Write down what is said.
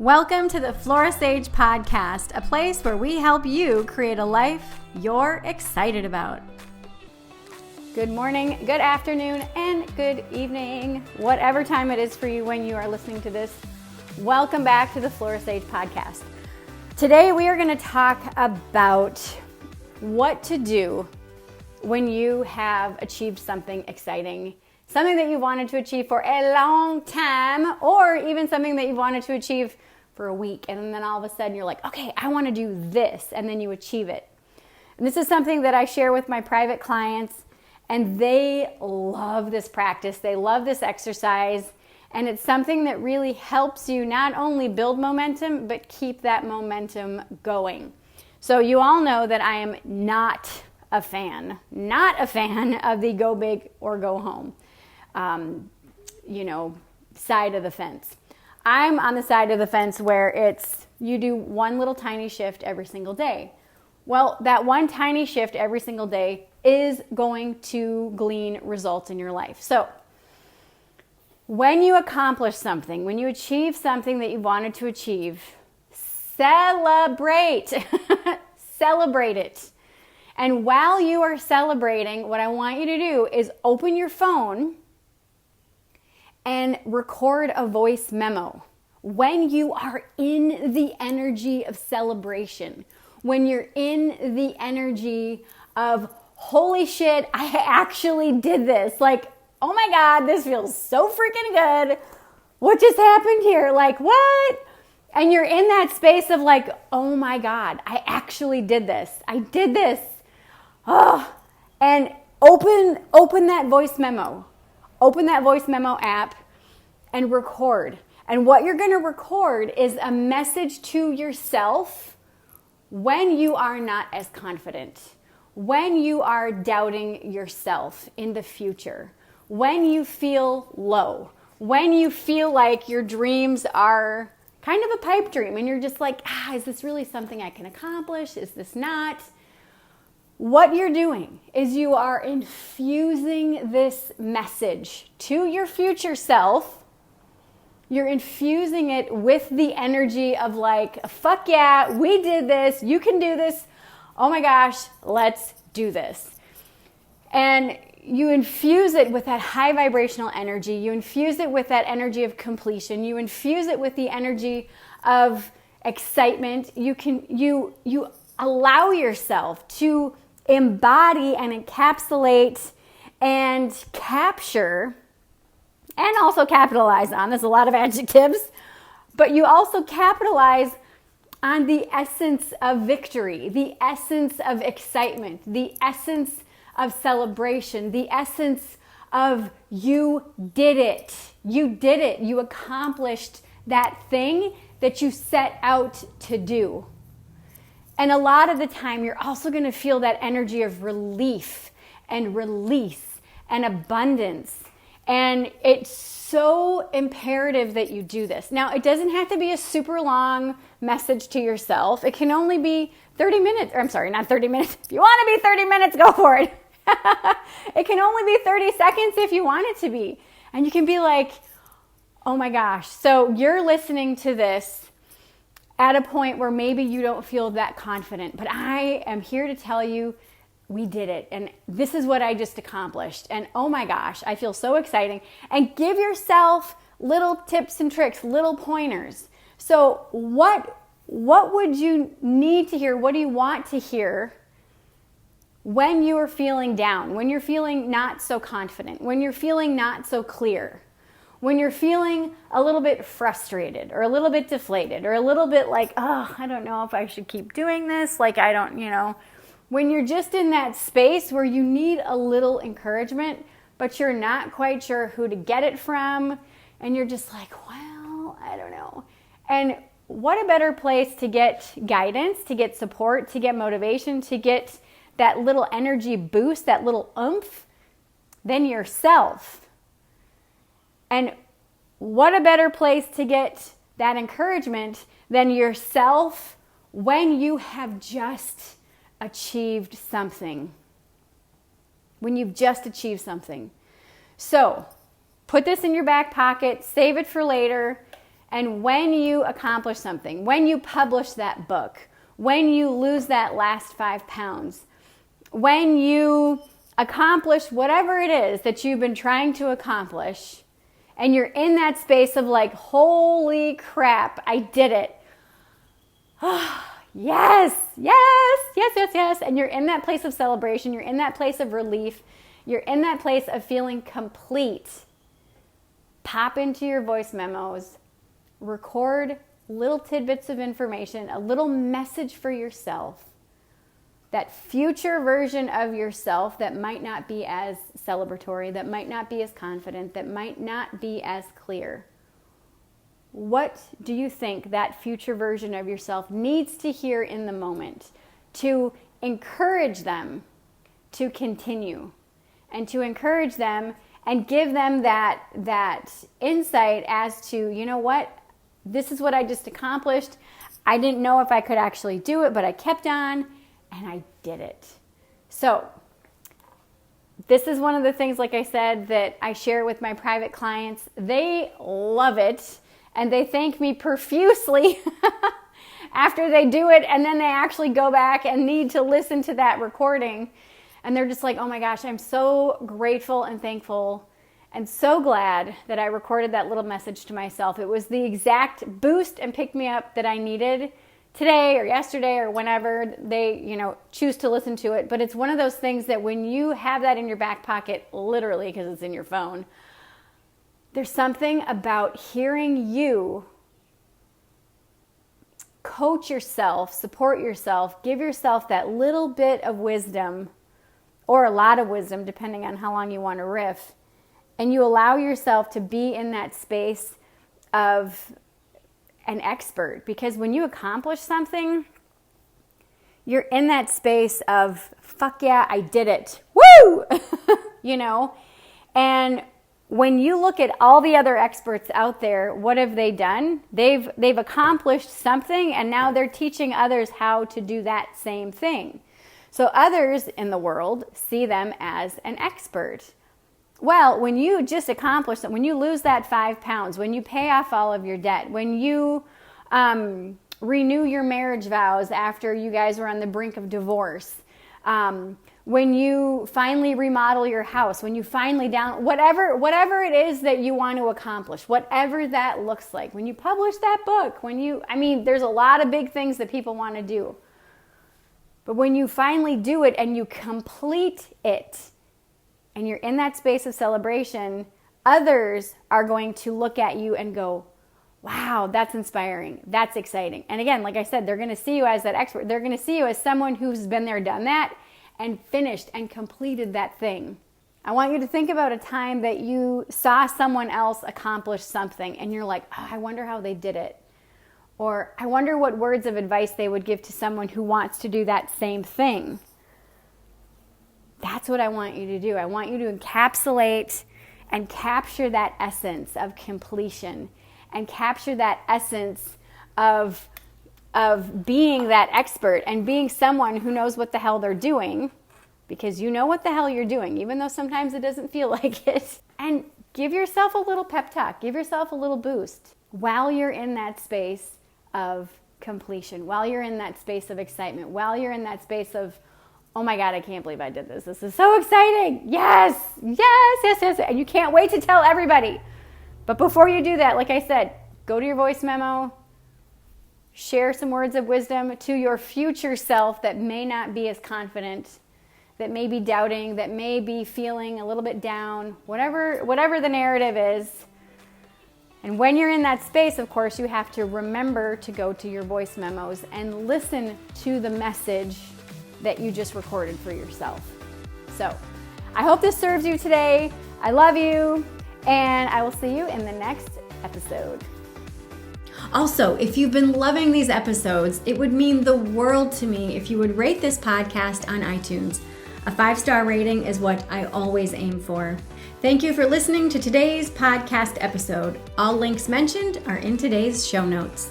Welcome to the Flora Sage Podcast, a place where we help you create a life you're excited about. Good morning, good afternoon, and good evening, whatever time it is for you when you are listening to this. Welcome back to the Flora Sage Podcast. Today we are going to talk about what to do when you have achieved something exciting, something that you wanted to achieve for a long time, or even something that you wanted to achieve for a week, and then all of a sudden you're like, okay, I want to do this, and then you achieve it. And this is something that I share with my private clients, and they love this practice. They love this exercise, and it's something that really helps you not only build momentum, but keep that momentum going. So you all know that I am not a fan of the go big or go home, side of the fence. I'm on the side of the fence where it's you do one little tiny shift every single day. Well, that one tiny shift every single day is going to glean results in your life. So when you accomplish something, when you achieve something that you wanted to achieve, celebrate. Celebrate it. And while you are celebrating, what I want you to do is open your phone and record a voice memo. When you are in the energy of celebration, when you're in the energy of, holy shit, I actually did this. Like, oh my God, this feels so freaking good. What just happened here? Like, what? And you're in that space of like, oh my God, I actually did this. I did this. Oh, and open that voice memo. Open that voice memo app and record. And what you're going to record is a message to yourself when you are not as confident, when you are doubting yourself in the future, when you feel low, when you feel like your dreams are kind of a pipe dream and you're just like, is this really something I can accomplish? Is this not? What you're doing is you are infusing this message to your future self. You're infusing it with the energy of like, fuck yeah, we did this. You can do this. Oh my gosh, let's do this. And you infuse it with that high vibrational energy. You infuse it with that energy of completion. You infuse it with the energy of excitement. You allow yourself to embody and encapsulate and capture and also capitalize on. There's a lot of adjectives, but you also capitalize on the essence of victory, the essence of excitement, the essence of celebration, the essence of you did it. You did it. You accomplished that thing that you set out to do. And a lot of the time, you're also going to feel that energy of relief and release and abundance. And it's so imperative that you do this. Now, it doesn't have to be a super long message to yourself. It can only be 30 minutes. Or I'm sorry, not 30 minutes. If you want to be 30 minutes, go for it. It can only be 30 seconds if you want it to be. And you can be like, oh my gosh. So you're listening to this at a point where maybe you don't feel that confident. But I am here to tell you, we did it. And this is what I just accomplished. And oh my gosh, I feel so exciting. And give yourself little tips and tricks, little pointers. So what would you need to hear? What do you want to hear when you are feeling down, when you're feeling not so confident, when you're feeling not so clear, when you're feeling a little bit frustrated or a little bit deflated or a little bit like, I don't know if I should keep doing this. Like, when you're just in that space where you need a little encouragement, but you're not quite sure who to get it from, and you're just like, well, I don't know. And what a better place to get guidance, to get support, to get motivation, to get that little energy boost, that little oomph, than yourself. And what a better place to get that encouragement than yourself when you have just achieved something. When you've just achieved something. So, put this in your back pocket, save it for later, And when you accomplish something, when you publish that book, when you lose that last 5 pounds, when you accomplish whatever it is that you've been trying to accomplish, and you're in that space of like, holy crap, I did it. Yes. And you're in that place of celebration. You're in that place of relief. You're in that place of feeling complete. Pop into your voice memos. Record little tidbits of information, a little message for yourself. That future version of yourself that might not be as celebratory, that might not be as confident, that might not be as clear. What do you think that future version of yourself needs to hear in the moment to encourage them to continue, and to encourage them and give them that insight as to, you know what, this is what I just accomplished. I didn't know if I could actually do it, but I kept on. And I did it. So this is one of the things, like I said, that I share with my private clients. They love it and they thank me profusely after they do it. And then they actually go back and need to listen to that recording. And they're just like, oh my gosh, I'm so grateful and thankful and so glad that I recorded that little message to myself. It was the exact boost and pick me up that I needed today or yesterday or whenever they, choose to listen to it. But it's one of those things that when you have that in your back pocket, literally because it's in your phone, there's something about hearing you coach yourself, support yourself, give yourself that little bit of wisdom or a lot of wisdom, depending on how long you want to riff. And you allow yourself to be in that space of an expert, because when you accomplish something, you're in that space of, fuck yeah, I did it. Woo! And when you look at all the other experts out there, what have they done? They've accomplished something, and now they're teaching others how to do that same thing. So others in the world see them as an expert. Well, when you just accomplish it, when you lose that 5 pounds, when you pay off all of your debt, when you renew your marriage vows after you guys were on the brink of divorce, when you finally remodel your house, when you finally whatever it is that you want to accomplish, whatever that looks like, when you publish that book, there's a lot of big things that people want to do. But when you finally do it and you complete it, and you're in that space of celebration, others are going to look at you and go, wow, that's inspiring. That's exciting. And again, like I said, they're going to see you as that expert. They're going to see you as someone who's been there, done that, and finished and completed that thing. I want you to think about a time that you saw someone else accomplish something and you're like, oh, I wonder how they did it. Or I wonder what words of advice they would give to someone who wants to do that same thing. That's what I want you to do. I want you to encapsulate and capture that essence of completion and capture that essence of being that expert and being someone who knows what the hell they're doing, because you know what the hell you're doing, even though sometimes it doesn't feel like it. And give yourself a little pep talk. Give yourself a little boost while you're in that space of completion, while you're in that space of excitement, while you're in that space of, oh my God, I can't believe I did this. This is so exciting. Yes. And you can't wait to tell everybody. But before you do that, like I said, go to your voice memo, share some words of wisdom to your future self that may not be as confident, that may be doubting, that may be feeling a little bit down, whatever the narrative is. And when you're in that space, of course, you have to remember to go to your voice memos and listen to the message that you just recorded for yourself. So I hope this serves you today. I love you, and I will see you in the next episode. Also, if you've been loving these episodes, it would mean the world to me if you would rate this podcast on iTunes. A 5-star rating is what I always aim for. Thank you for listening to today's podcast episode. All links mentioned are in today's show notes.